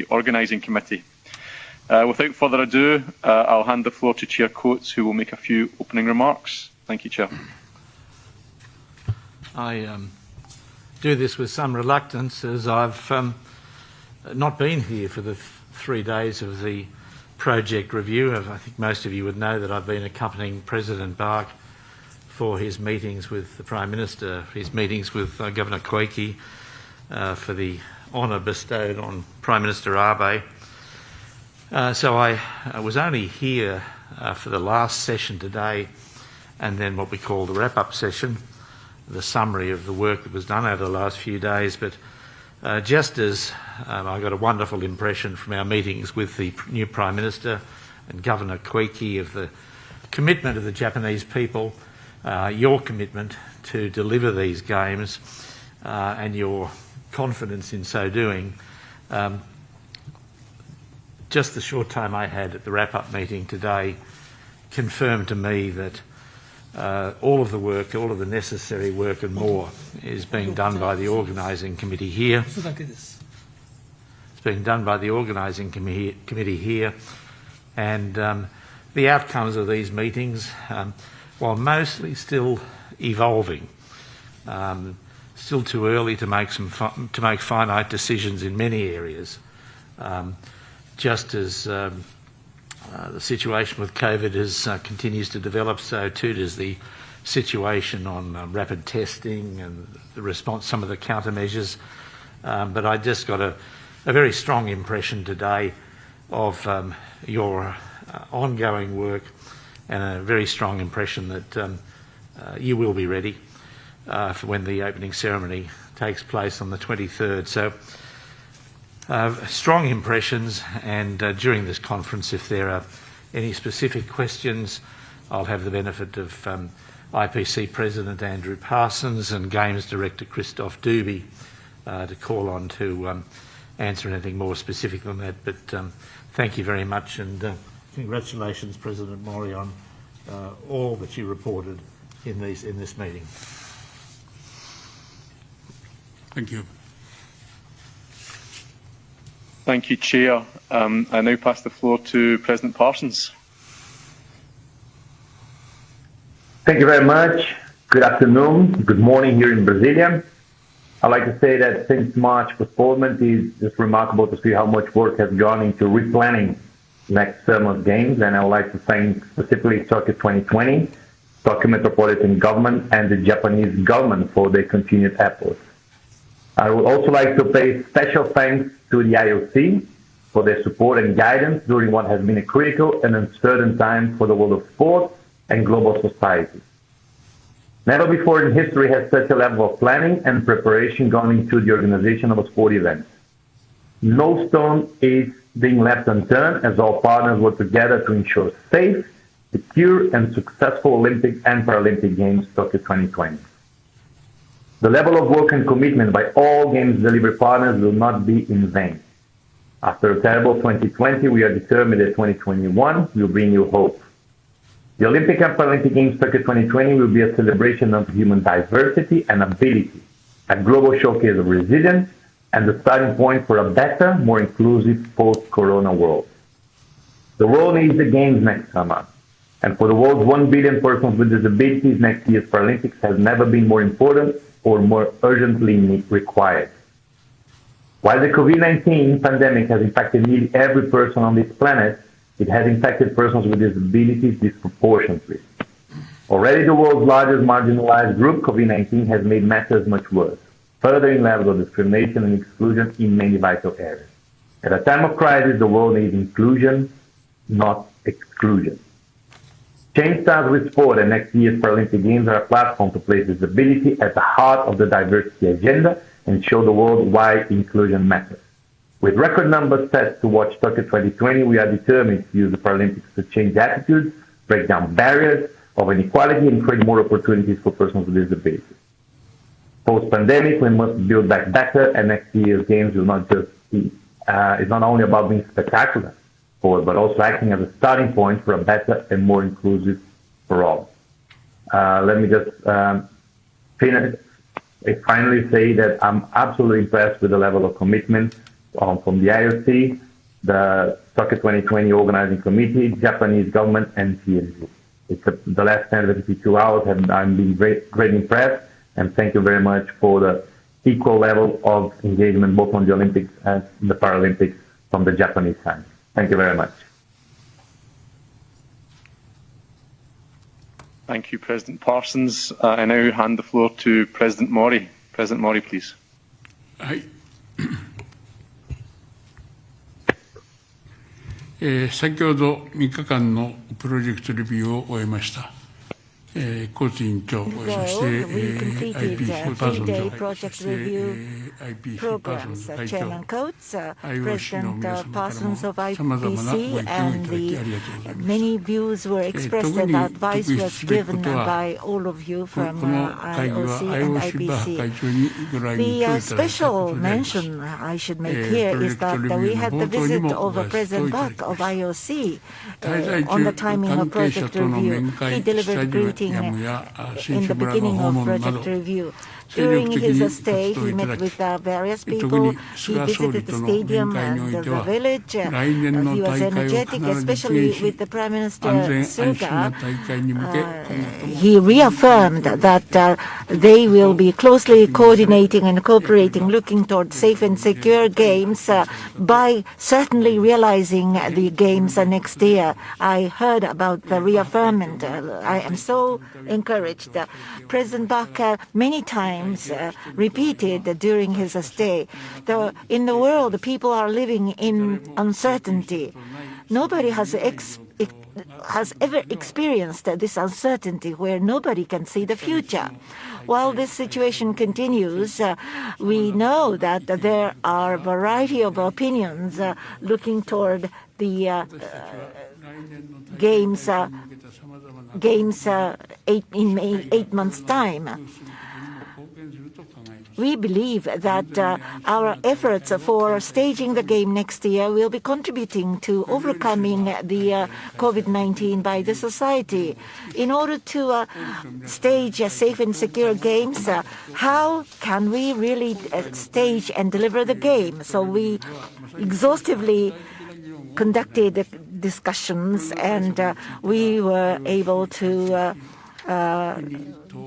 Organising Committee. Without further ado, I'll hand the floor to Chair Coates, who will make a few opening remarks. Thank you, Chair. I do this with some reluctance, as I've not been here for the 3 days of the project review. I think most of you would know that I've been accompanying President Bark for his meetings with the Prime Minister, his meetings with Governor Kweke for the honour bestowed on Prime Minister Abe. So I was only here for the last session today, and then what we call the wrap-up session, the summary of the work that was done over the last few days. But just as I got a wonderful impression from our meetings with the new Prime Minister and Governor Kweke of the commitment of the Japanese people, your commitment to deliver these games and your confidence in so doing, just the short time I had at the wrap-up meeting today confirmed to me that all of the work, all of the necessary work and more is being done by the organising committee here. It's being done by the organising committee here, and the outcomes of these meetings, while mostly still evolving, still too early to make finite decisions in many areas. Just as the situation with COVID continues to develop, so too does the situation on rapid testing and the response, some of the countermeasures. But I just got a very strong impression today of your ongoing work, and a very strong impression that you will be ready for when the opening ceremony takes place on the 23rd. So strong impressions, and during this conference, if there are any specific questions, I'll have the benefit of IPC President Andrew Parsons and Games Director Christoph Duby to call on to answer anything more specific than that. But thank you very much, and congratulations, President Mori, on all that you reported in this meeting. Thank you. Thank you, Chair. I now pass the floor to President Parsons. Thank you very much. Good afternoon, good morning here in Brasilia. I'd like to say that since March postponement, is just remarkable to see how much work has gone into replanning next summer's games, and I would like to thank specifically Tokyo 2020, Tokyo Metropolitan Government, and the Japanese government for their continued efforts. I would also like to pay special thanks to the IOC for their support and guidance during what has been a critical and uncertain time for the world of sport and global society. Never before in history has such a level of planning and preparation gone into the organization of a sport event. No stone is being left unturned, as all partners work together to ensure safe, secure, and successful Olympic and Paralympic Games Tokyo 2020. The level of work and commitment by all Games delivery partners will not be in vain. After a terrible 2020, we are determined that 2021 will bring you hope. The Olympic and Paralympic Games Tokyo 2020 will be a celebration of human diversity and ability, a global showcase of resilience, and the starting point for a better, more inclusive post-corona world. The world needs the Games next summer, and for the world's 1 billion persons with disabilities, next year's Paralympics has never been more important or more urgently required. While the COVID-19 pandemic has impacted nearly every person on this planet, it has impacted persons with disabilities disproportionately. Already the world's largest marginalized group, COVID-19, has made matters much worse, furthering levels of discrimination and exclusion in many vital areas. At a time of crisis, the world needs inclusion, not exclusion. Change starts with sport, and next year's Paralympic Games are a platform to place disability at the heart of the diversity agenda and show the world why inclusion matters. With record numbers set to watch Tokyo 2020, we are determined to use the Paralympics to change attitudes, break down barriers of inequality, and create more opportunities for persons with disabilities. Post-pandemic, we must build back better, and next year's Games will not just be, it's not only about being spectacular, but also acting as a starting point for a better and more inclusive for all. Let me just finally say that I'm absolutely impressed with the level of commitment from the IOC, the Tokyo 2020 Organizing Committee, Japanese government, and TMG. The last 10 to 52 hours have I'm been great impressed, and thank you very much for the equal level of engagement both on the Olympics and the Paralympics from the Japanese side. Thank you very much. Thank you, President Parsons. I now hand the floor to President Mori. President Mori, please. はい。先ほど3日間のプロジェクトレビューを終えました。コーツ委員長、そして IPC パーソン長、そして IPC パーソン会長、IOC の皆様からもさまざまなご意見をいただきありがとうございます。Many views were expressed and advice was given by all of you from IOC and IPC. The special mention I should make here is that we had the visit of President Bach of IOC on the timing of project review. He delivered greetings in the beginning of project review. During his stay, he met with various people. He visited the stadium and the village. He was energetic, especially with the Prime Minister Suga. He reaffirmed that they will be closely coordinating and cooperating, looking toward safe and secure games by certainly realizing the games next year. I heard about the reaffirmment. I am so encouraged. President Bach many times repeated during his stay. In the world, people are living in uncertainty. Nobody has ever experienced this uncertainty where nobody can see the future. While this situation continues, we know that there are a variety of opinions looking toward the games in 8 months' time. We believe that our efforts for staging the game next year will be contributing to overcoming the COVID-19 by the society. In order to stage safe and secure games, how can we really stage and deliver the game? So we exhaustively conducted discussions, and we were able to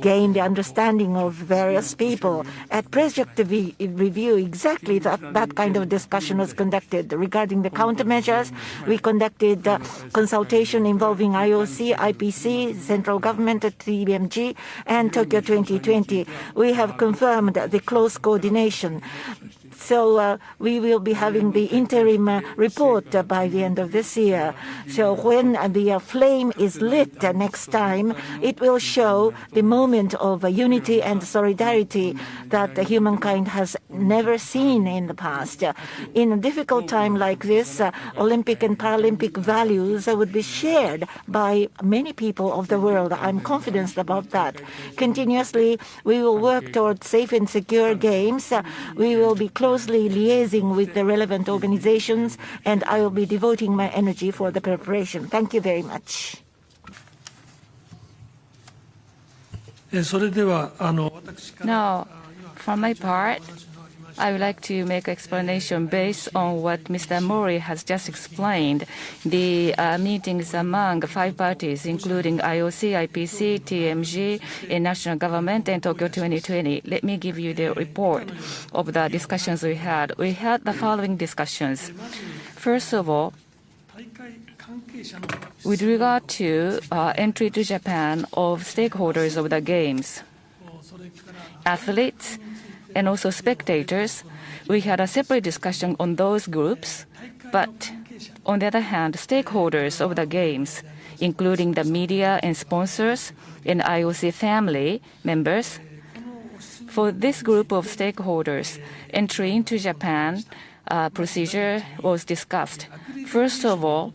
gain the understanding of various people. At project review, exactly that kind of discussion was conducted. Regarding the countermeasures, we conducted consultation involving IOC, IPC, central government, TBMG, and Tokyo 2020. We have confirmed the close coordination. So we will be having the interim report by the end of this year. So when the flame is lit next time, it will show the moment of unity and solidarity that humankind has never seen in the past. In a difficult time like this, Olympic and Paralympic values would be shared by many people of the world. I'm confident about that. Continuously, we will work towards safe and secure games. We will be closely liaising with the relevant organizations, and I will be devoting my energy for the preparation. Thank you very much. Now, for my part, I would like to make an explanation based on what Mr. Mori has just explained. The meetings among 5 parties, including IOC, IPC, TMG, national government, and Tokyo 2020. Let me give you the report of the discussions we had. We had the following discussions. First of all, with regard to entry to Japan of stakeholders of the games, athletes, and also spectators, we had a separate discussion on those groups. But on the other hand, stakeholders of the games, including the media and sponsors and IOC family members, for this group of stakeholders, entry into Japan procedure was discussed. First of all,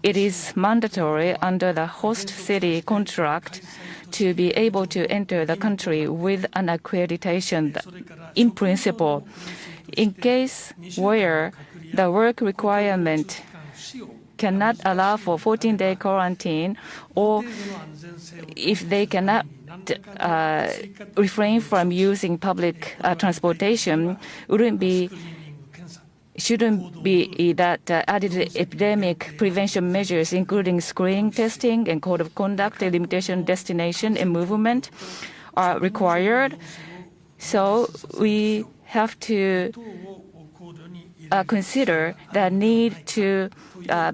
it is mandatory under the host city contract to be able to enter the country with an accreditation in principle. In case where the work requirement cannot allow for 14-day quarantine, or if they cannot refrain from using public transportation, wouldn't be shouldn't be that added epidemic prevention measures, including screening, testing, and code of conduct, limitation, destination, and movement are required. So we have to consider the need to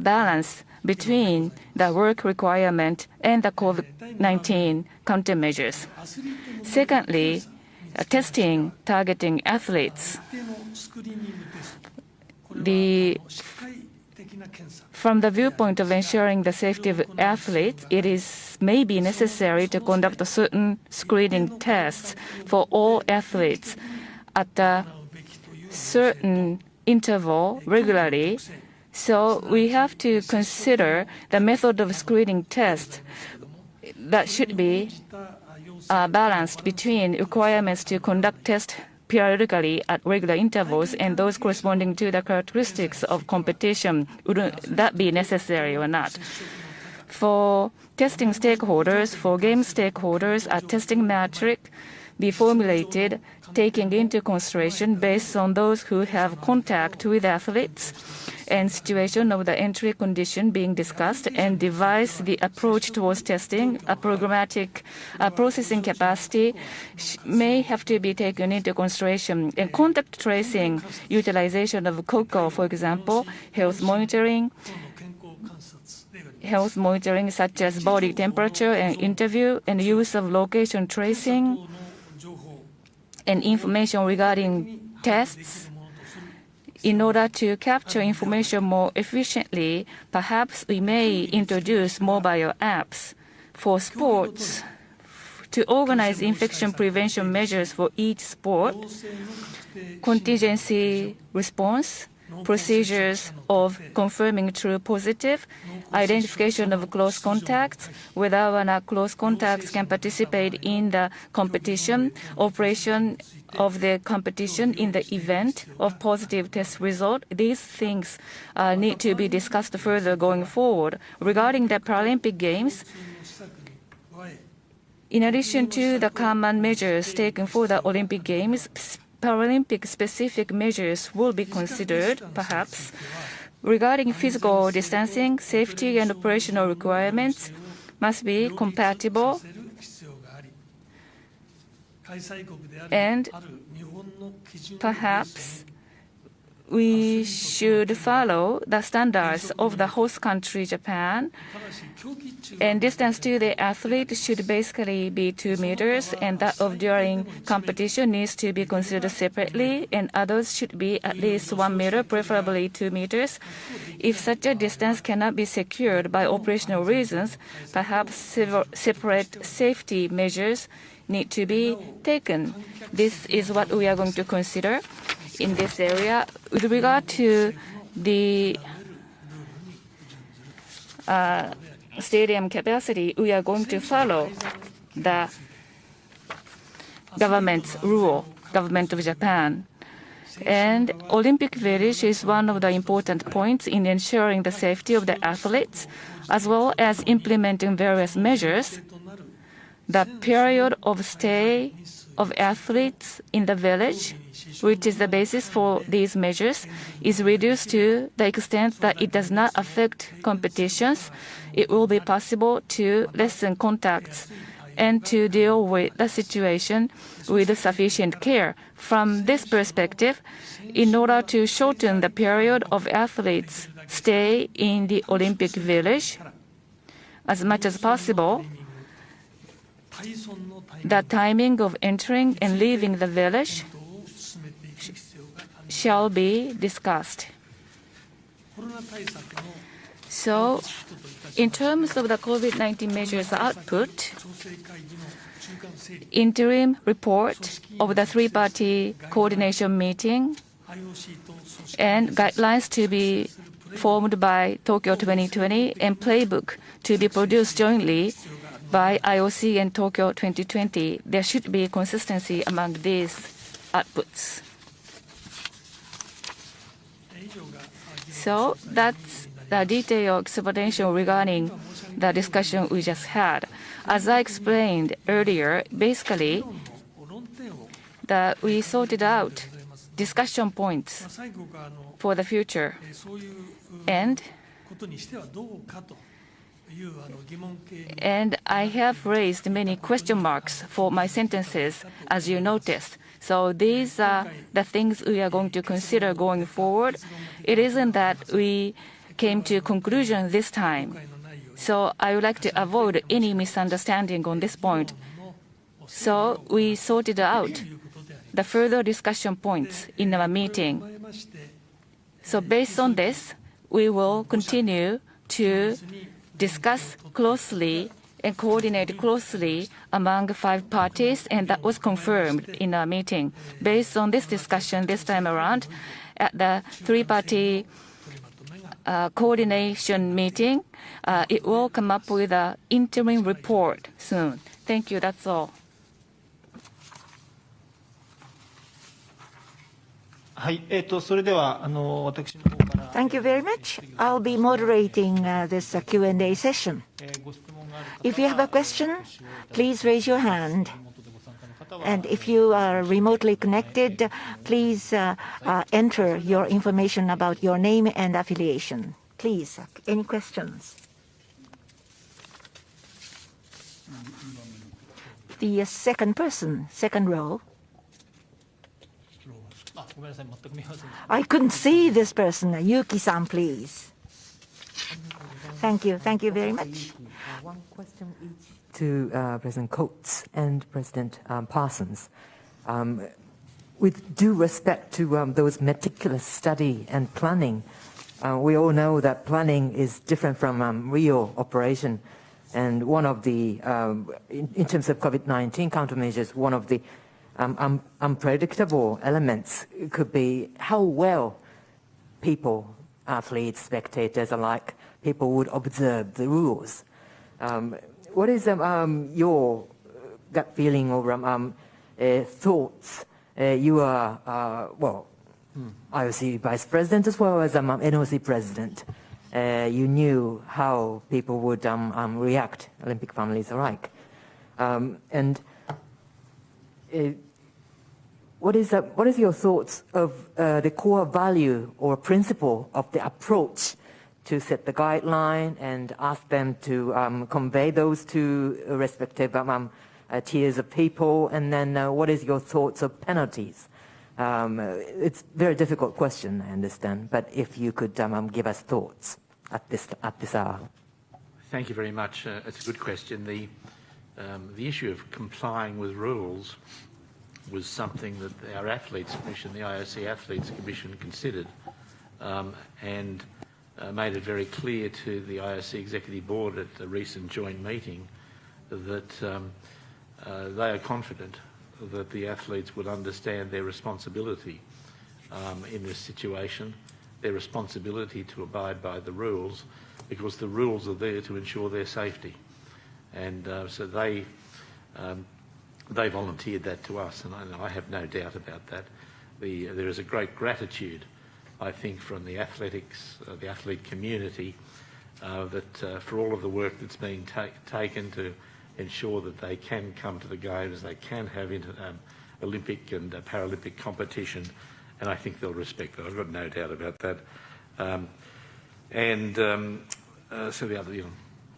balance between the work requirement and the COVID-19 countermeasures. Secondly, testing targeting athletes. From the viewpoint of ensuring the safety of athletes, it may be necessary to conduct a certain screening tests for all athletes at a certain interval regularly. So we have to consider the method of screening tests that should be balanced between requirements to conduct tests periodically at regular intervals and those corresponding to the characteristics of competition. Would that be necessary or not? For testing stakeholders, for game stakeholders, a testing metric be formulated taking into consideration based on those who have contact with athletes and situation of the entry condition being discussed, and devise the approach towards testing. A programmatic processing capacity may have to be taken into consideration. And contact tracing, utilization of COCO, for example, health monitoring such as body temperature and interview, and use of location tracing and information regarding tests. In order to capture information more efficiently, perhaps we may introduce mobile apps for sports to organize infection prevention measures for each sport, contingency response, procedures of confirming true positive, identification of close contacts, whether or not close contacts can participate in the competition, operation of the competition in the event of positive test result. These things need to be discussed further going forward. Regarding the Paralympic Games, in addition to the common measures taken for the Olympic Games, Paralympic specific measures will be considered, perhaps. Regarding physical distancing, safety and operational requirements must be compatible, and perhaps we should follow the standards of the host country, Japan, and distance to the athlete should basically be 2 meters, and that of during competition needs to be considered separately, and others should be at least 1 meter, preferably 2 meters. If such a distance cannot be secured by operational reasons, perhaps separate safety measures need to be taken. This is what we are going to consider in this area. With regard to the stadium capacity, we are going to follow the government's rule, government of Japan. And Olympic Village is one of the important points in ensuring the safety of the athletes, as well as implementing various measures. The period of stay of athletes in the village, which is the basis for these measures, is reduced to the extent that it does not affect competitions. It will be possible to lessen contacts and to deal with the situation with sufficient care. From this perspective, in order to shorten the period of athletes' stay in the Olympic Village as much as possible, the timing of entering and leaving the village shall be discussed. So, in terms of the COVID-19 measures output, interim report of the three-party coordination meeting and guidelines to be formed by Tokyo 2020 and playbook to be produced jointly by IOC and Tokyo 2020. There should be consistency among these outputs. So that's the detailed explanation regarding the discussion we just had. As I explained earlier, basically, we sorted out discussion points for the future. And I have raised many question marks for my sentences, as you noticed. So these are the things we are going to consider going forward. It isn't that we came to a conclusion this time. So I would like to avoid any misunderstanding on this point. So we sorted out the further discussion points in our meeting. So based on this, we will continue to discuss closely and coordinate closely among 5 parties, and that was confirmed in our meeting. Based on this discussion this time around, at the 3-party coordination meeting, it will come up with an interim report soon. Thank you. That's all. Thank you very much. I'll be moderating this Q&A session. If you have a question, please raise your hand. And if you are remotely connected, please enter your information about your name and affiliation. Please, any questions? The second person, second row. I couldn't see this person. Yuki-san, please. Thank you. Thank you very much. One question each to President Coates and President Parsons. With due respect to those meticulous study and planning, we all know that planning is different from real operation. And one of the, in terms of COVID-19 countermeasures, one of the unpredictable elements could be how well people, athletes, spectators alike, people would observe the rules. What is your gut feeling or thoughts? You are, IOC Vice President as well as NOC President. You knew how people would react, Olympic families alike. What is your thoughts of the core value or principle of the approach to set the guideline and ask them to convey those to respective tiers of people? And then what is your thoughts of penalties? It's a very difficult question, I understand, but if you could give us thoughts at this hour. Thank you very much. It's a good question. The issue of complying with rules was something that our Athletes Commission, the IOC Athletes Commission, considered and made it very clear to the IOC Executive Board at the recent joint meeting that they are confident that the athletes would understand their responsibility in this situation, their responsibility to abide by the rules, because the rules are there to ensure their safety. And so they volunteered that to us, and I have no doubt about that. There is a great gratitude, I think, from the athletics, the athlete community, that for all of the work that's being taken to ensure that they can come to the Games, they can have Olympic and Paralympic competition, and I think they'll respect that. I've got no doubt about that. So the other,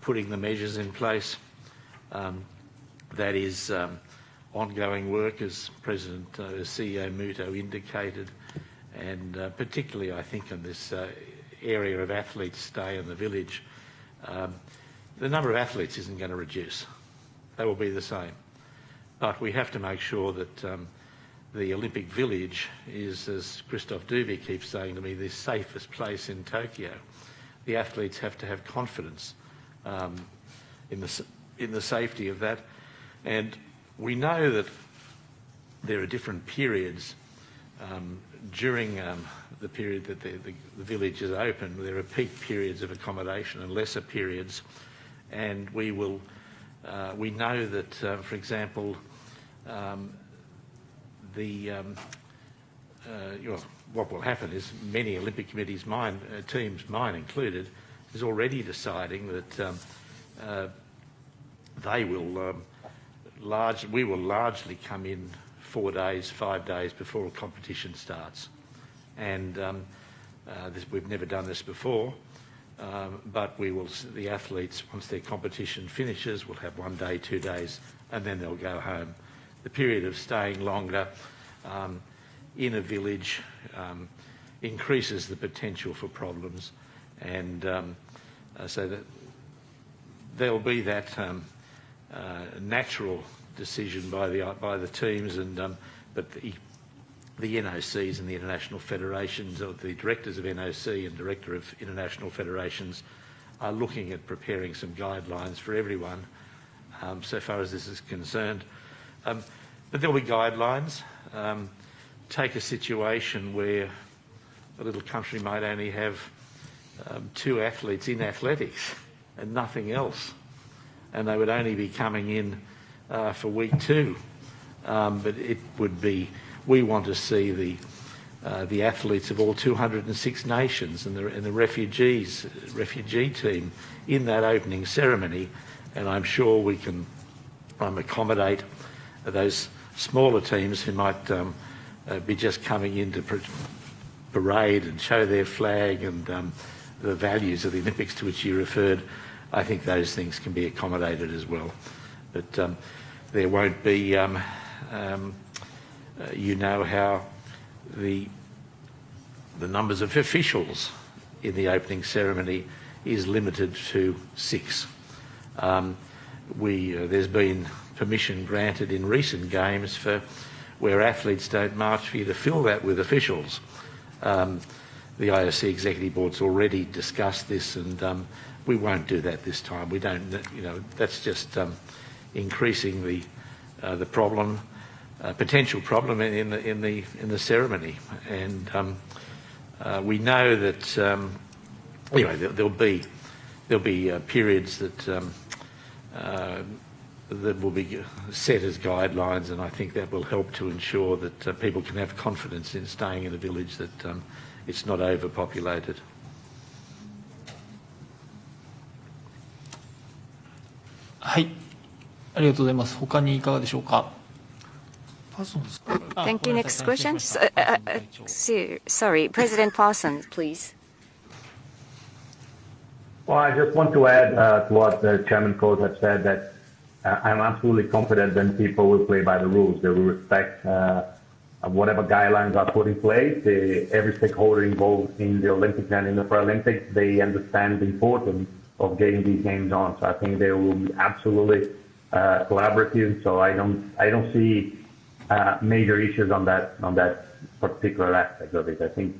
putting the measures in place, that is ongoing work, as CEO Muto indicated, and particularly I think in this area of athletes stay in the village, the number of athletes isn't going to reduce. They will be the same. But we have to make sure that the Olympic Village is, as Christophe Duvy keeps saying to me, the safest place in Tokyo. The athletes have to have confidence in the safety of that. And we know that there are different periods during the period that the village is open. There are peak periods of accommodation and lesser periods, and we know that, for example, what will happen is many Olympic committees, teams, mine included, is already deciding that we will largely come in 4 days, 5 days before a competition starts. And we've never done this before, but the athletes, once their competition finishes, will have 1 day, 2 days, and then they'll go home. The period of staying longer in a village increases the potential for problems, and so that there'll be that natural decision by the teams, and but the NOCs and the international federations, or the directors of NOC and director of international federations, are looking at preparing some guidelines for everyone so far as this is concerned. But there'll be guidelines. Take a situation where a little country might only have 2 athletes in athletics and nothing else, and they would only be coming in for week 2. But it would be, we want to see the athletes of all 206 nations and the refugee team in that opening ceremony, and I'm sure we can accommodate those smaller teams who might be just coming in to parade and show their flag and the values of the Olympics to which you referred. I think those things can be accommodated as well. But there won't be, you know how the numbers of officials in the opening ceremony is limited to 6. There's been permission granted in recent games for where athletes don't march for you to fill that with officials. The IOC Executive Board's already discussed this, and we won't do that this time. We don't, that's just increasing the problem, potential problem in the ceremony. And we know that anyway there'll be periods that that will be set as guidelines, and I think that will help to ensure that people can have confidence in staying in a village, that it's not overpopulated. Thank you. Next question. Sorry, President Parsons, please. Well, I just want to add to what Chairman Coase has said, that I'm absolutely confident that people will play by the rules. They will respect whatever guidelines are put in place. Every stakeholder involved in the Olympics and in the Paralympics, they understand the importance of getting these games on. So I think they will be absolutely collaborative. So I don't see major issues on that particular aspect of it. I think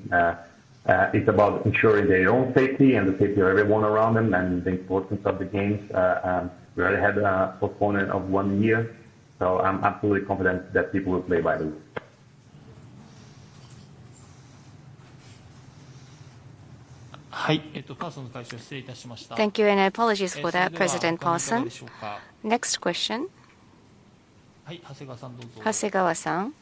it's about ensuring their own safety and the safety of everyone around them, and the importance of the games. We already had a postponement of 1 year, so I'm absolutely confident that people will play by the rules. Thank you, and apologies for that, President Parsons. Next question. Hasegawa-san.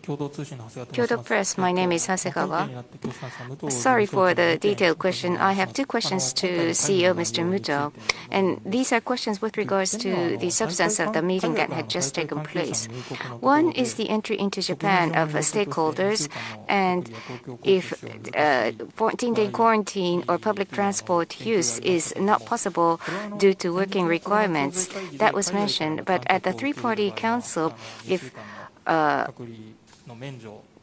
Kyoto Press, my name is Hasegawa. Sorry for the detailed question. I have 2 questions to CEO Mr. Muto, and these are questions with regards to the substance of the meeting that had just taken place. One is the entry into Japan of stakeholders, and if 14-day quarantine or public transport use is not possible due to working requirements. That was mentioned, but at the 3-party council, if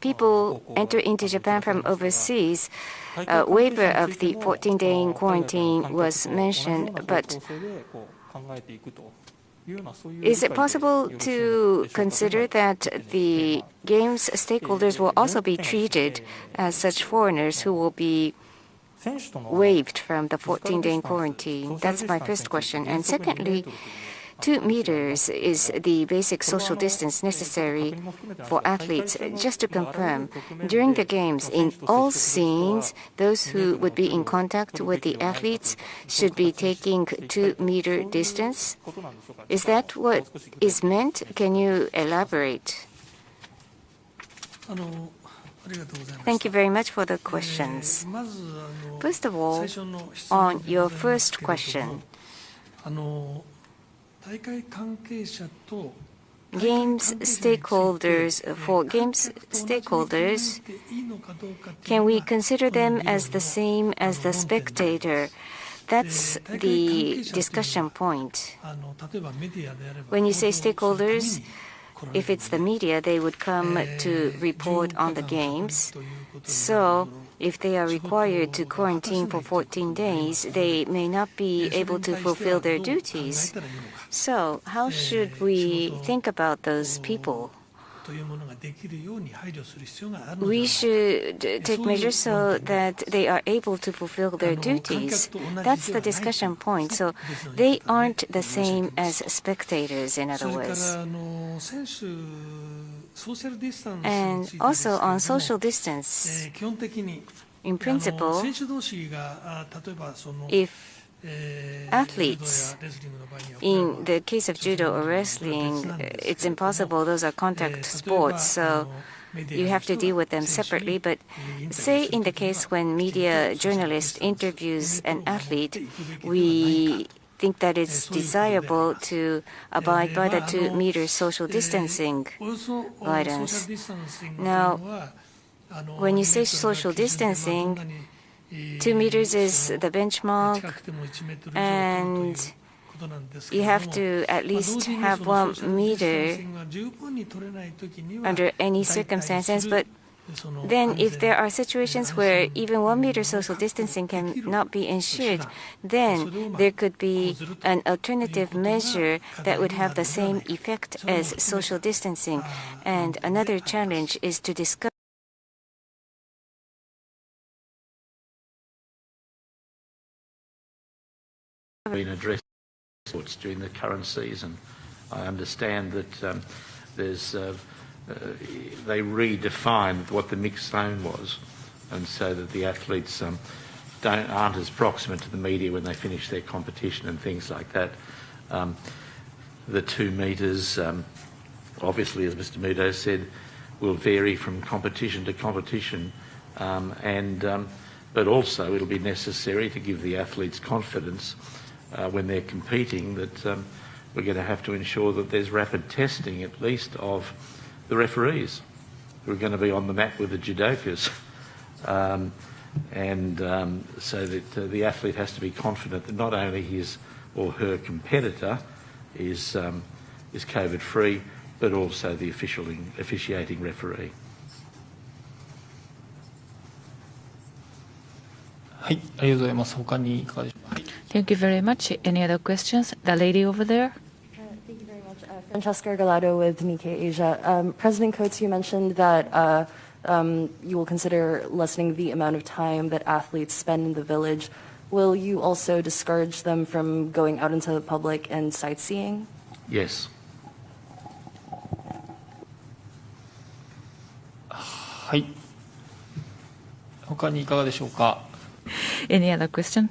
people enter into Japan from overseas, waiver of the 14-day quarantine was mentioned, but is it possible to consider that the Games stakeholders will also be treated as such foreigners who will be waived from the 14-day quarantine? That's my first question. And secondly, 2 meters is the basic social distance necessary for athletes. Just to confirm, during the games, in all scenes, those who would be in contact with the athletes should be taking 2-meter distance. Is that what is meant? Can you elaborate? Thank you very much for the questions. First of all, on your first question, games stakeholders, can we consider them as the same as the spectator? That's the discussion point. When you say stakeholders, if it's the media, they would come to report on the games. So if they are required to quarantine for 14 days, they may not be able to fulfill their duties. So how should we think about those people? We should take measures so that they are able to fulfill their duties. That's the discussion point. So they aren't the same as spectators, in other words. And also on social distance, in principle, if athletes, in the case of judo or wrestling, it's impossible. Those are contact sports, so you have to deal with them separately. But say in the case when media journalist interviews an athlete, we think that it's desirable to abide by the 2-meter social distancing guidance. Now, when you say social distancing, 2 meters is the benchmark, and you have to at least have 1 meter under any circumstances. But then if there are situations where even 1 meter social distancing cannot be ensured, then there could be an alternative measure that would have the same effect as social distancing. And another challenge is to discuss been addressed during the current season. I understand that they redefined what the mixed zone was, and so that the athletes aren't as proximate to the media when they finish their competition and things like that. The 2 metres, obviously, as Mr. Muto said, will vary from competition to competition, but also it'll be necessary to give the athletes confidence when they're competing that we're going to have to ensure that there's rapid testing, at least, of the referees who are going to be on the mat with the judokas. So that the athlete has to be confident that not only his or her competitor is COVID-free, but also the officiating referee. Thank you very much. Any other questions? The lady over there. Thank you very much. Francesca Argalato with Nikkei Asia. President Coates, you mentioned that you will consider lessening the amount of time that athletes spend in the village. Will you also discourage them from going out into the public and sightseeing? Yes. Any other question?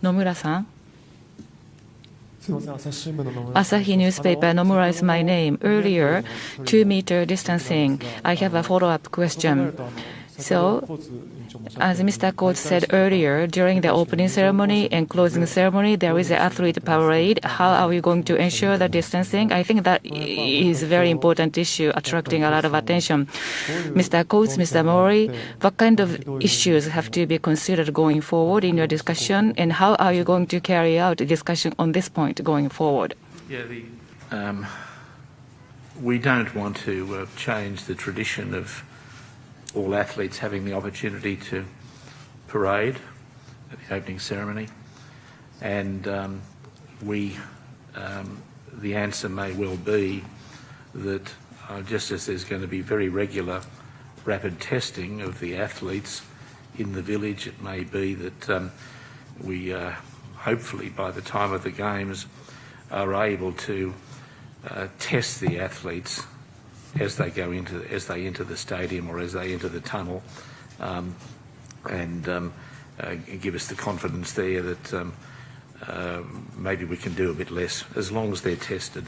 Nomura-san. Asahi newspaper, Nomura is my name. Earlier, 2-meter distancing. I have a follow-up question. So, as Mr. Coates said earlier, during the opening ceremony and closing ceremony, there is an athlete parade. How are we going to ensure the distancing? I think that is a very important issue, attracting a lot of attention. Mr. Coates, Mr. Mori, what kind of issues have to be considered going forward in your discussion, and how are you going to carry out a discussion on this point going forward? Yeah, we don't want to change the tradition of all athletes having the opportunity to parade at the opening ceremony, and the answer may well be that just as there's going to be very regular rapid testing of the athletes in the village, it may be that we hopefully by the time of the games are able to test the athletes as they enter the stadium or as they enter the tunnel, and give us the confidence there that maybe we can do a bit less as long as they're tested.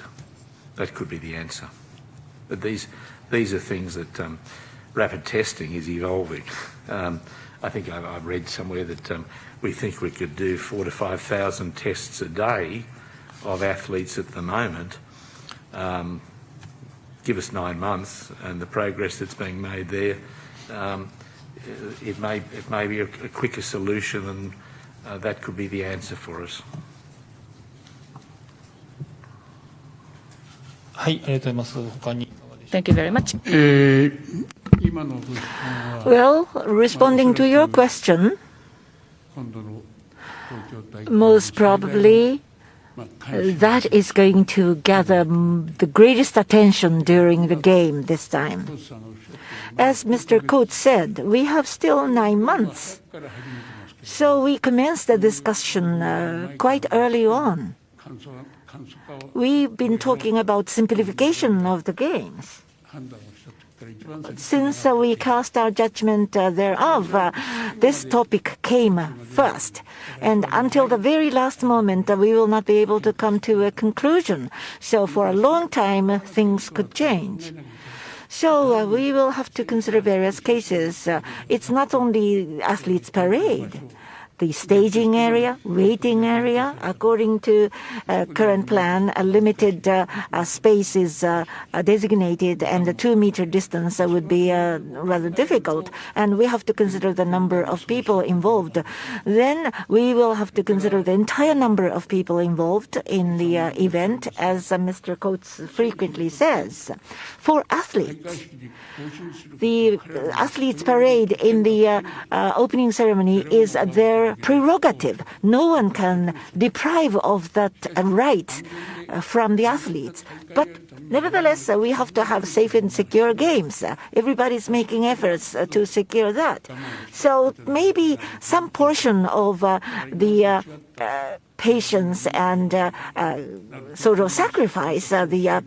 That could be the answer. But these are things that rapid testing is evolving. I think I've read somewhere that we think we could do 4,000 to 5,000 tests a day of athletes at the moment. Give us 9 months and the progress that's being made there. It may be a quicker solution, and that could be the answer for us. Thank you very much. Well, responding to your question, most probably that is going to gather the greatest attention during the game this time. As Mr. Coates said, we have still 9 months. So we commenced the discussion quite early on. We've been talking about simplification of the games. Since we cast our judgment thereof, this topic came first. And until the very last moment, we will not be able to come to a conclusion. So for a long time, things could change. So we will have to consider various cases. It's not only athletes' parade. The staging area, waiting area, according to current plan, a limited space is designated, and the 2-meter distance would be rather difficult. And we have to consider the number of people involved. Then we will have to consider the entire number of people involved in the event, as Mr. Coates frequently says. For athletes, the athletes' parade in the opening ceremony is their prerogative. No one can deprive of that right from the athletes. But nevertheless, we have to have safe and secure games. Everybody's making efforts to secure that. So maybe some portion of the patience and sort of sacrifice the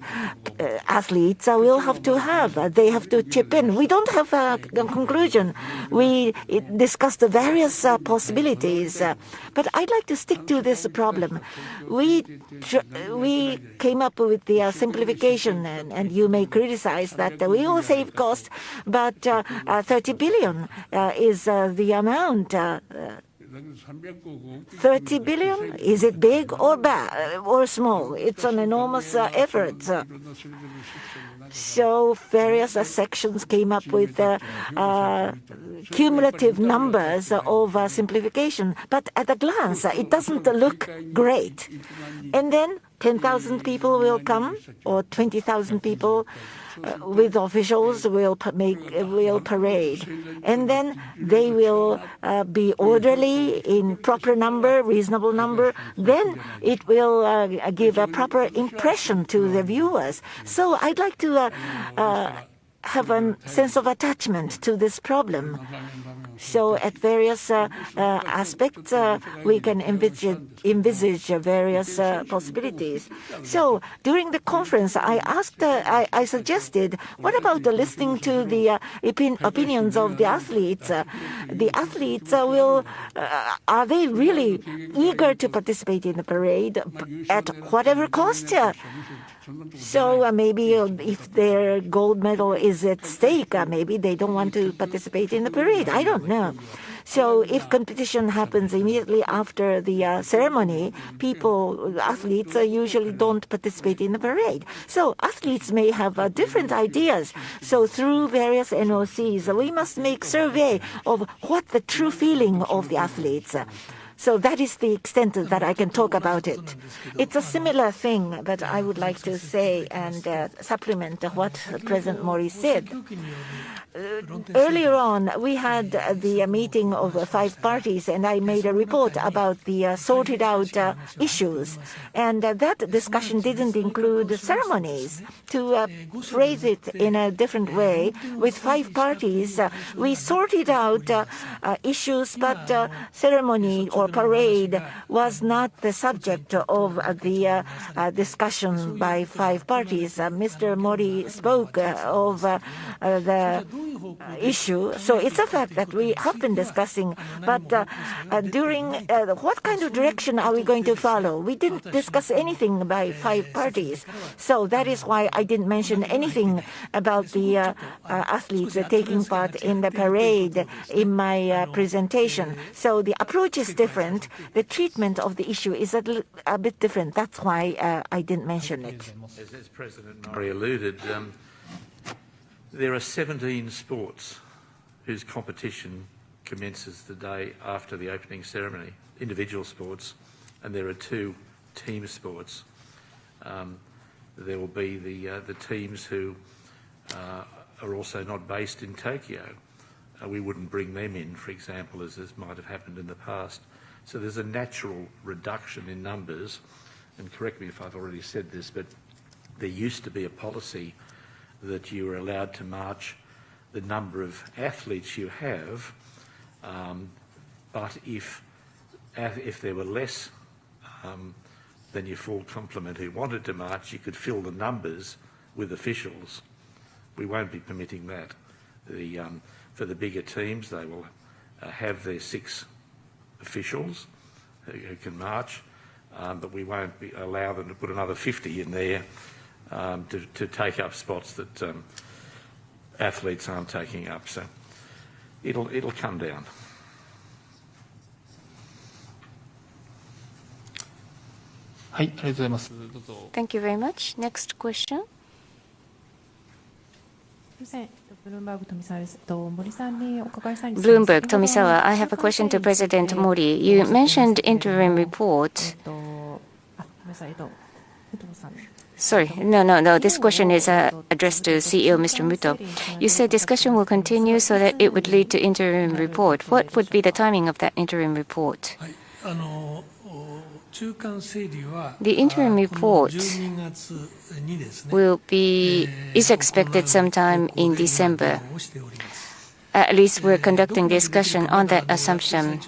athletes will have to have. They have to chip in. We don't have a conclusion. We discussed the various possibilities, but I'd like to stick to this problem. We came up with the simplification, and you may criticize that we will save cost, but 30 billion is the amount. 30 billion? Is it big or bad or small? It's an enormous effort. So various sections came up with cumulative numbers of simplification. But at a glance, it doesn't look great. And then 10,000 people will come, or 20,000 people with officials will parade, and then they will be orderly in proper number, reasonable number. Then it will give a proper impression to the viewers. So I'd like to have a sense of attachment to this problem. So at various aspects, we can envisage various possibilities. So during the conference, I suggested, what about listening to the opinions of the athletes? The athletes are they really eager to participate in the parade at whatever cost? So maybe if their gold medal is at stake, maybe they don't want to participate in the parade. I don't know. So if competition happens immediately after the ceremony, athletes usually don't participate in the parade. So athletes may have different ideas. So through various NOCs, we must make survey of what the true feeling of the athletes. So that is the extent that I can talk about it. It's a similar thing, but I would like to say and supplement what President Mori said. Earlier on, we had the meeting of 5 parties, and I made a report about the sorted out issues. And that discussion didn't include ceremonies. To phrase it in a different way, with 5 parties, we sorted out issues, but ceremony or parade was not the subject of the discussion by 5 parties. Mr. Mori spoke of the issue. So it's a fact that we have been discussing, but during what kind of direction are we going to follow? We didn't discuss anything by 5 parties. So that is why I didn't mention anything about the athletes taking part in the parade in my presentation. So the approach is different. different. The treatment of the issue is a bit different. That's why I didn't mention it. As President Murray alluded, there are 17 sports whose competition commences the day after the opening ceremony, individual sports, and there are 2 team sports. There will be the teams who are also not based in Tokyo. We wouldn't bring them in, for example, as might have happened in the past. So there's a natural reduction in numbers, and correct me if I've already said this, but there used to be a policy that you were allowed to march the number of athletes you have, but if there were less than your full complement who wanted to march, you could fill the numbers with officials. We won't be permitting that. For the bigger teams, they will have their 6 officials who can march, but we won't allow them to put another 50 in there to take up spots that athletes aren't taking up. So it'll come down. Thank you very much. Next question. Bloomberg, Tomisawa. I have a question to President Mori. You mentioned interim report. Sorry, no. This question is addressed to CEO Mr. Muto. You said discussion will continue so that it would lead to interim report. What would be the timing of that interim report? The interim report is expected sometime in December. At least we're conducting discussion on that assumption.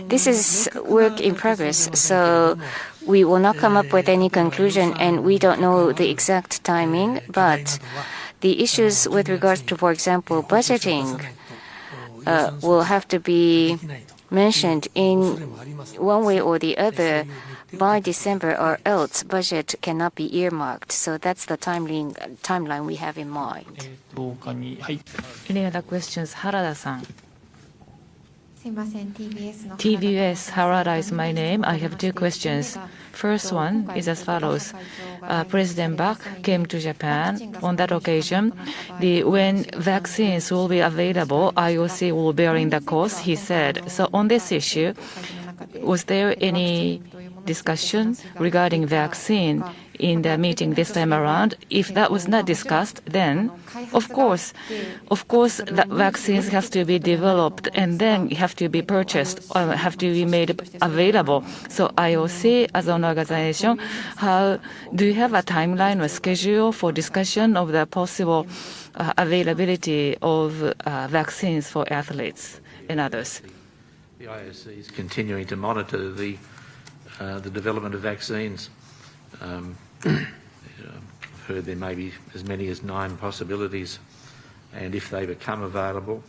This is work in progress, so we will not come up with any conclusion, and we don't know the exact timing, but the issues with regards to, for example, budgeting will have to be mentioned in one way or the other by December, or else budget cannot be earmarked. So that's the timeline we have in mind. Any other questions? Harada-san. TBS, Harada is my name. I have 2 questions. First one is as follows. President Bach came to Japan. On that occasion, when vaccines will be available, IOC will bear in the cost, he said. So on this issue, was there any discussion regarding vaccine in the meeting this time around? If that was not discussed, then of course the vaccines have to be developed and then have to be purchased or have to be made available. So IOC as an organization, how do you have a timeline or schedule for discussion of the possible availability of vaccines for athletes and others? The IOC is continuing to monitor the development of vaccines. I've heard there may be as many as 9 possibilities, and if they become available,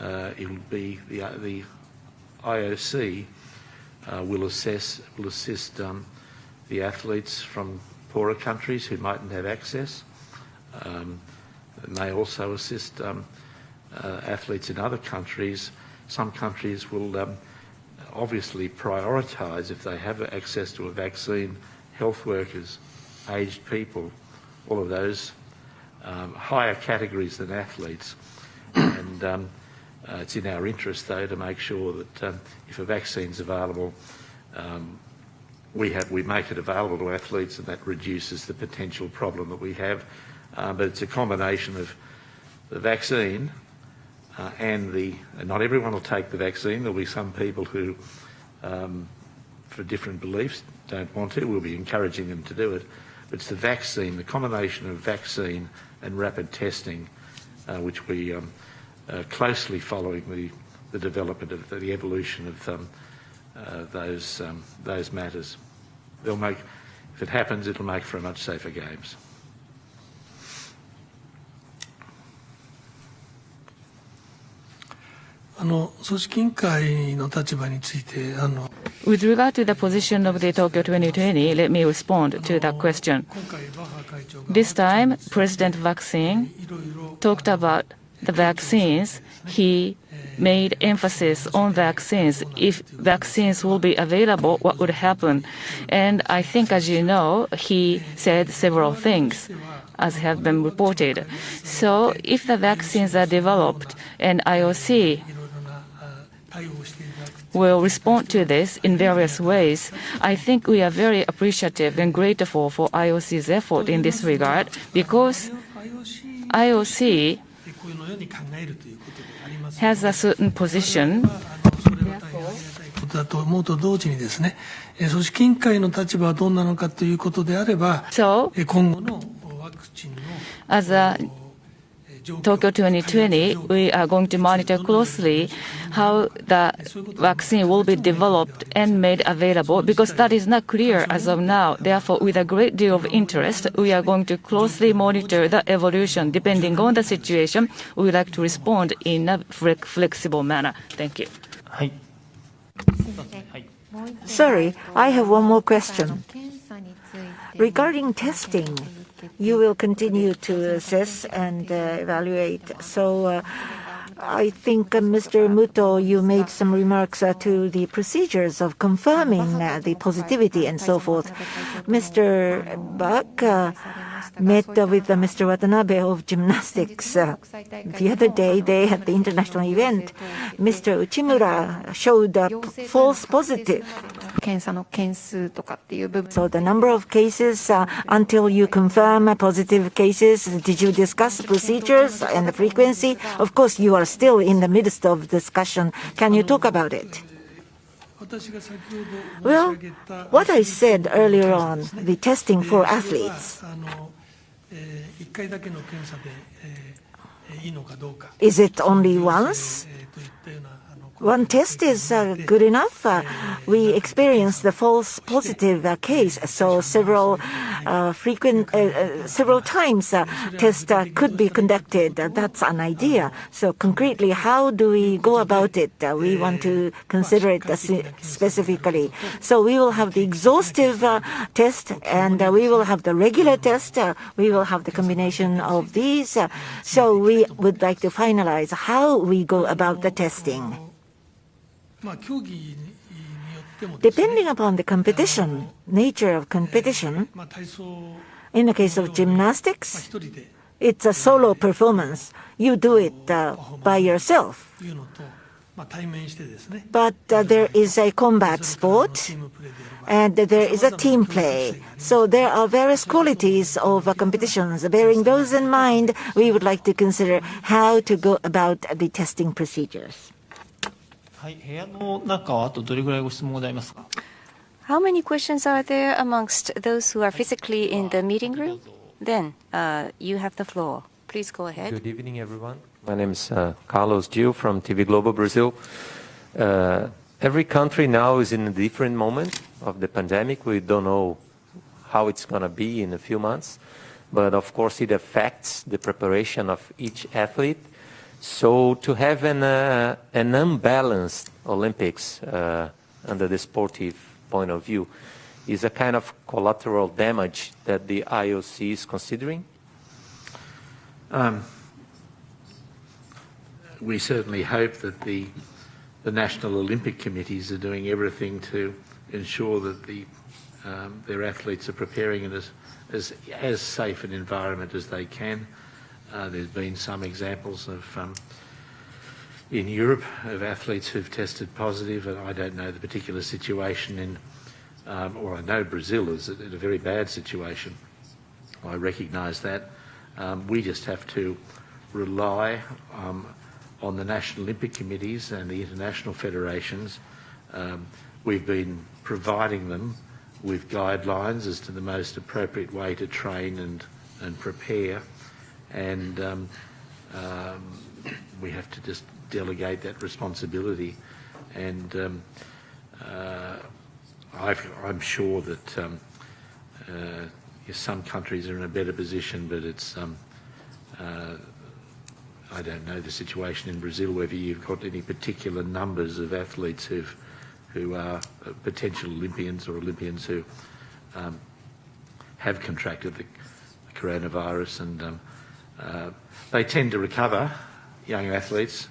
it will be the IOC will assist the athletes from poorer countries who mightn't have access. It may also assist athletes in other countries. Some countries will obviously prioritise, if they have access to a vaccine, health workers, aged people, all of those higher categories than athletes. And it's in our interest, though, to make sure that if a vaccine's available, we make it available to athletes, and that reduces the potential problem that we have. But it's a combination of the vaccine and not everyone will take the vaccine. There'll be some people who, for different beliefs, don't want to. We'll be encouraging them to do it. But it's the vaccine, the combination of vaccine and rapid testing, which we are closely following the development of the evolution of those matters. If it happens, it'll make for a much safer games. With regard to the position of the Tokyo 2020, let me respond to that question. This time, President Vaccine talked about the vaccines, he made emphasis on vaccines. If vaccines will be available, what would happen? And I think, as you know, he said several things, as have been reported. So if the vaccines are developed and IOC will respond to this in various ways, I think we are very appreciative and grateful for IOC's effort in this regard, because IOC has a certain position. So, as a Tokyo 2020, we are going to monitor closely how the vaccine will be developed and made available, because that is not clear as of now. Therefore, with a great deal of interest, we are going to closely monitor the evolution. Depending on the situation, we would like to respond in a flexible manner. Thank you. Sorry, I have one more question. Regarding testing, you will continue to assess and evaluate. So I think, Mr. Muto, you made some remarks to the procedures of confirming the positivity and so forth. Mr. Bach met with Mr. Watanabe of gymnastics the other day. They had the international event. Mr. Uchimura showed a false positive. So the number of cases until you confirm positive cases, did you discuss procedures and the frequency? Of course, you are still in the midst of discussion. Can you talk about it? Well, what I said earlier on, the testing for athletes, is it only once? One test is good enough. We experienced the false positive case, so several times test could be conducted. That's an idea. So concretely, how do we go about it? We want to consider it specifically. So we will have the exhaustive test, and we will have the regular test. We will have the combination of these. So we would like to finalize how we go about the testing. Depending upon the competition, nature of competition, in the case of gymnastics, it's a solo performance. You do it by yourself. But there is a combat sport, and there is a team play. So there are various qualities of competitions. Bearing those in mind, we would like to consider how to go about the testing procedures. How many questions are there amongst those who are physically in the meeting room? Then you have the floor. Please go ahead. Good evening, everyone. My name is Carlos Gil from TV Globo Brazil. Every country now is in a different moment of the pandemic. We don't know how it's going to be in a few months, but of course it affects the preparation of each athlete. So to have an unbalanced Olympics under the sportive point of view is a kind of collateral damage that the IOC is considering? We certainly hope that the National Olympic Committees are doing everything to ensure that their athletes are preparing in as safe an environment as they can. There's been some examples of in Europe of athletes who've tested positive, and I don't know the particular situation in, or I know Brazil is in a very bad situation. I recognise that. We just have to rely on the National Olympic Committees and the international federations. We've been providing them with guidelines as to the most appropriate way to train and prepare. And we have to just delegate that responsibility. And I'm sure that some countries are in a better position, but it's I don't know the situation in Brazil, whether you've got any particular numbers of athletes who are potential Olympians or Olympians who have contracted the coronavirus, and they tend to recover young athletes,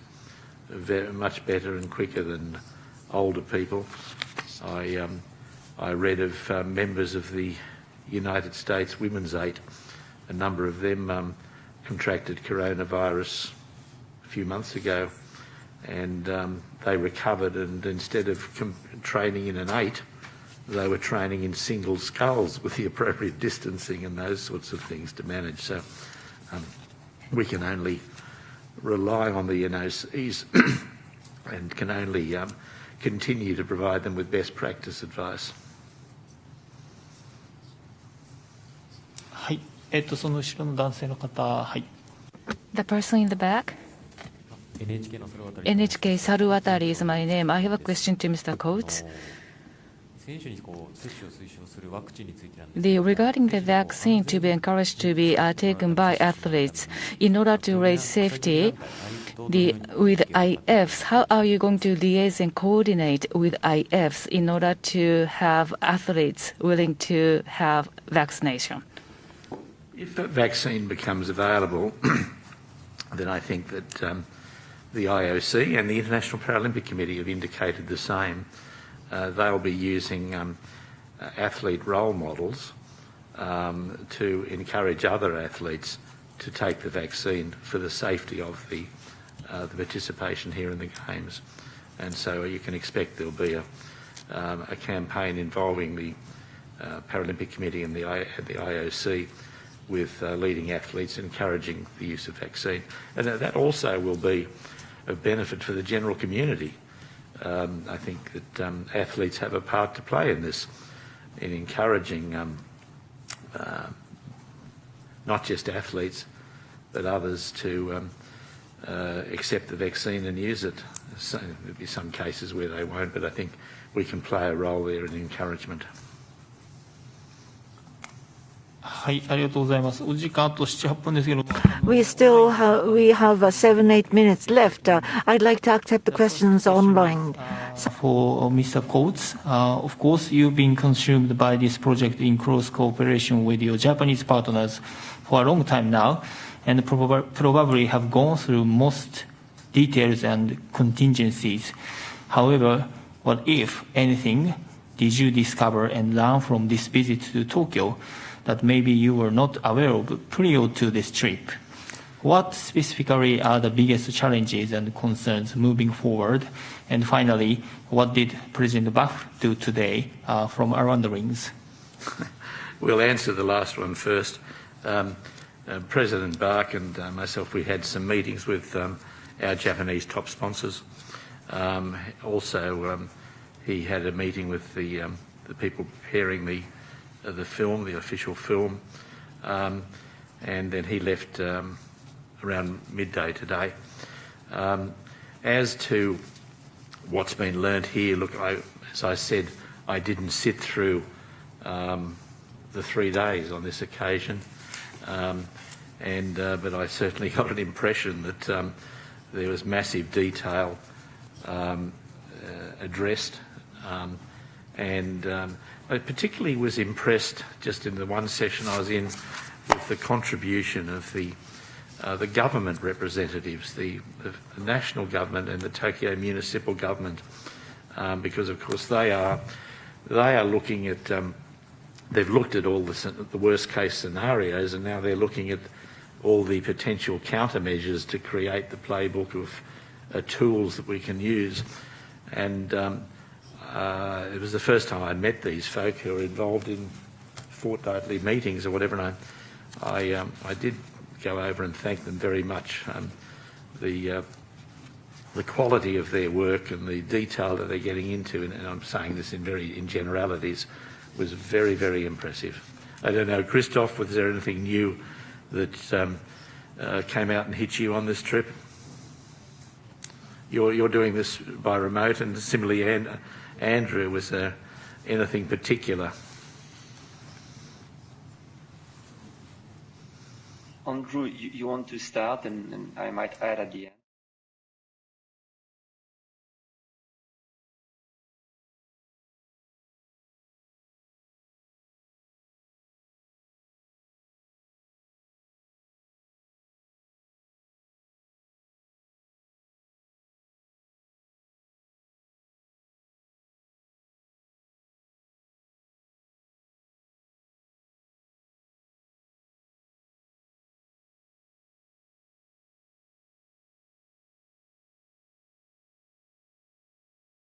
much better and quicker than older people. I read of members of the United States Women's 8. A number of them contracted coronavirus a few months ago, and they recovered, and instead of training in an 8, they were training in single sculls with the appropriate distancing and those sorts of things to manage. So we can only rely on the NOCs and can only continue to provide them with best practice advice. はい、その後ろの男性の方、はい。The person in the back. NHK Saruwatari is my name. I have a question to Mr. Coates. Regarding the vaccine to be encouraged to be taken by athletes, in order to raise safety, with IFs, how are you going to liaise and coordinate with IFs in order to have athletes willing to have vaccination? If that vaccine becomes available, then I think that the IOC and the International Paralympic Committee have indicated the same. They'll be using athlete role models to encourage other athletes to take the vaccine for the safety of the participation here in the Games. And so you can expect there'll be a campaign involving the Paralympic Committee and the IOC with leading athletes encouraging the use of vaccine. And that also will be of benefit for the general community. I think that athletes have a part to play in this, in encouraging not just athletes, but others to accept the vaccine and use it. So, there'll be some cases where they won't, but I think we can play a role there in encouragement. はい、ありがとうございます。お時間あと7、8分ですけど。We have 7-8 minutes left. I'd like to accept the questions online. For Mr. Coates, of course, you've been consumed by this project in close cooperation with your Japanese partners for a long time now, and probably have gone through most details and contingencies. However, what, if anything, did you discover and learn from this visit to Tokyo that maybe you were not aware of prior to this trip? What specifically are the biggest challenges and concerns moving forward? And finally, what did President Bach do today from around the rings? We'll answer the last one first. President Bach and myself, we had some meetings with our Japanese top sponsors. Also, he had a meeting with the people preparing the film, the official film, and then he left around midday today. As to what's been learnt here, look, as I said, I didn't sit through the 3 days on this occasion, but I certainly got an impression that there was massive detail addressed, and I particularly was impressed, just in the one session I was in, with the contribution of the government representatives, the national government and the Tokyo municipal government, because of course they are looking at, they've looked at all the worst case scenarios, and now they're looking at all the potential countermeasures to create the playbook of tools that we can use. And it was the first time I met these folk who are involved in fortnightly meetings or whatever, and I did go over and thank them very much. The quality of their work and the detail that they're getting into, and I'm saying this in generalities, was very, very impressive. I don't know, Christoph, was there anything new that came out and hit you on this trip? You're doing this by remote, and similarly, Andrew, was there anything particular? Andrew, you want to start, and I might add at the end.